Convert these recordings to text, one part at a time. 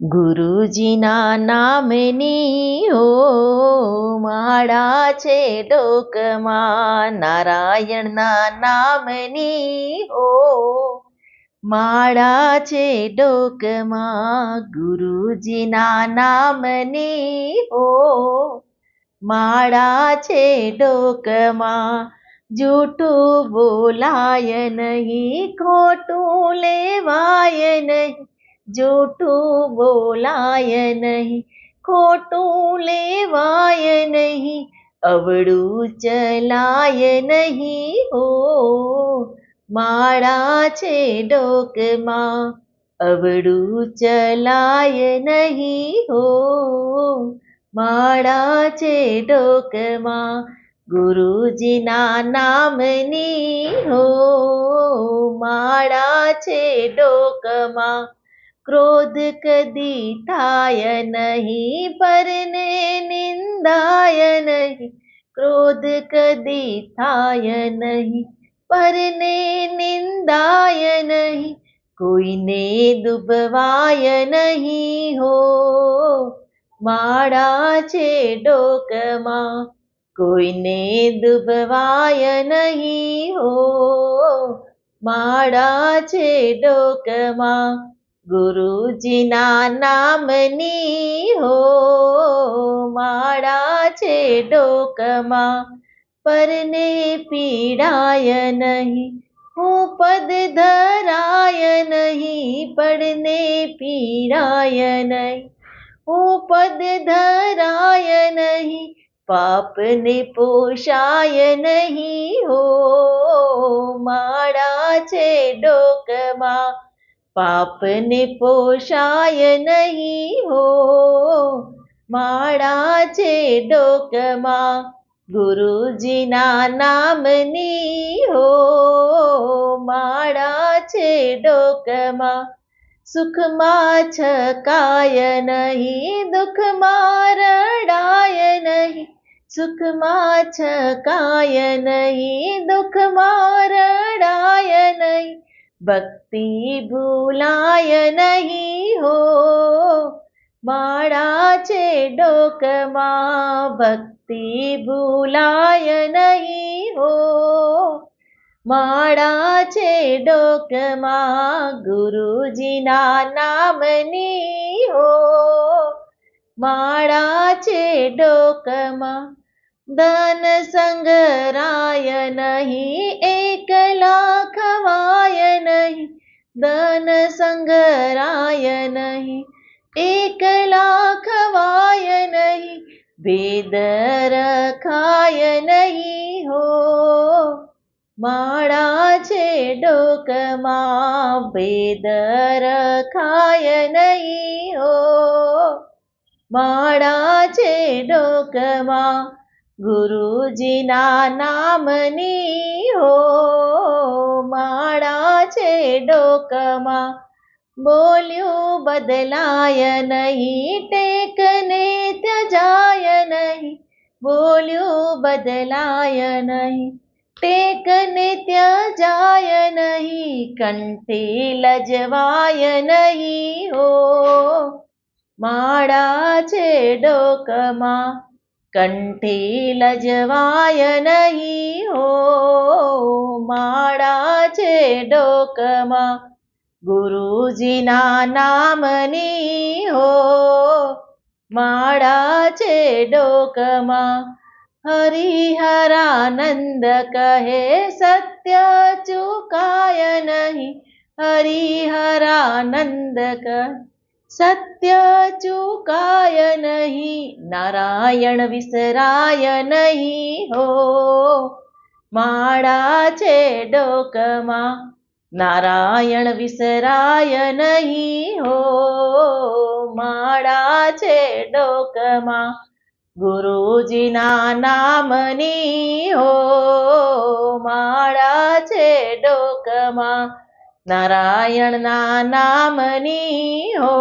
ગુરુજીના નામની હો માળા છે ડોકમાં, નારાયણના નામની હો માળા છે ડોકમાં. ગુરુજીના નામની હો માળા છે ડોકમાં. જૂઠું બોલાય નહીં, ખોટું લેવાય નહીં, જૂઠું બોલાય નહીં, ખોટું લેવાય નહીં, અવળું ચલાય નહીં હો માળા છે ડોકમાં, અવળું ચલાય નહીં હો માળા છે ડોકમાં. ગુરુજીના નામની હો માળા છે ડોકમાં. ક્રોધ કદી થાય નહીં, પરને નિંદાય નહીં, ક્રોધ કદી થાય નહીં, પરને નિંદાય નહીં, કોઈને દુભવાય નહીં હો માળા છે ડોકમાં, કોઈને દુભવાય નહીં હો માળા છે ડોકમાં. ગુરુજીના નામની હો માળા છે ડોકમાં. પરને પીડાય નહીં, હું પદ ધરાય નહીં, પડને પીડાય નહીં, હું પદ ધરાય નહીં, પાપને પોષાય નહીં હો માળા છે ડોકમાં, પાપને પોષાય નહીં હો માળા છે ડોકમાં. ગુરુજીના નામની હો માળા છે ડોકમાં. સુખમાં છકાય નહીં, દુઃખમાં રડાય નહીં, સુખમાં છકાય નહીં, દુઃખમાં રડાય નહીં, ભક્તિ ભૂલાય નહીં હો માળા છે ડોકમાં, ભક્તિ ભૂલાય નહીં હો માળા છે ડોકમાં. ગુરુજીના નામની હો માળા છે ડોકમાં. ધન સંગરાય નહીં, એકલા ખવાય નહીં, ધન સંગરાય નહીં, એકલા ખવાય નહીં, ભેદ રખાય નહીં હો માળા છે ડોકમાં, ભેદ રખાય નહીં હો માળા છે ડોકમાં. ગુરુજીના નામની હો માળા છે ડોકમાં. બોલ્યું બદલાય નહીં, ટેકને ત્યજાય નહીં, બોલ્યું બદલાય નહીં, ટેકને ત્યજાય નહીં, કંઠે લજવાય નહીં હો માળા છે ડોકમાં, કંઠે લજવાય નહીં હો માળા છે ડોકમાં. ગુરુજીના નામની હો માળા છે ડોકમાં. હરિહરાનંદ કહે સત્ય ચૂકાય નહીં, હરિહરાનંદ કહે સત્ય ચૂકાય નહીં, નારાયણ વિસરાય નહીં હો માળા છે ડોકમાં, નારાયણ વિસરાય નહીં હો માળા છે ડોકમાં. ગુરુજીના નામની હો માળા છે ડોકમાં, નારાયણના નામની હો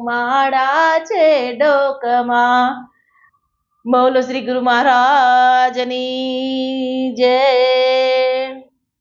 માળા છે ડોકમાં. બોલો શ્રી ગુરુ મહારાજની જય.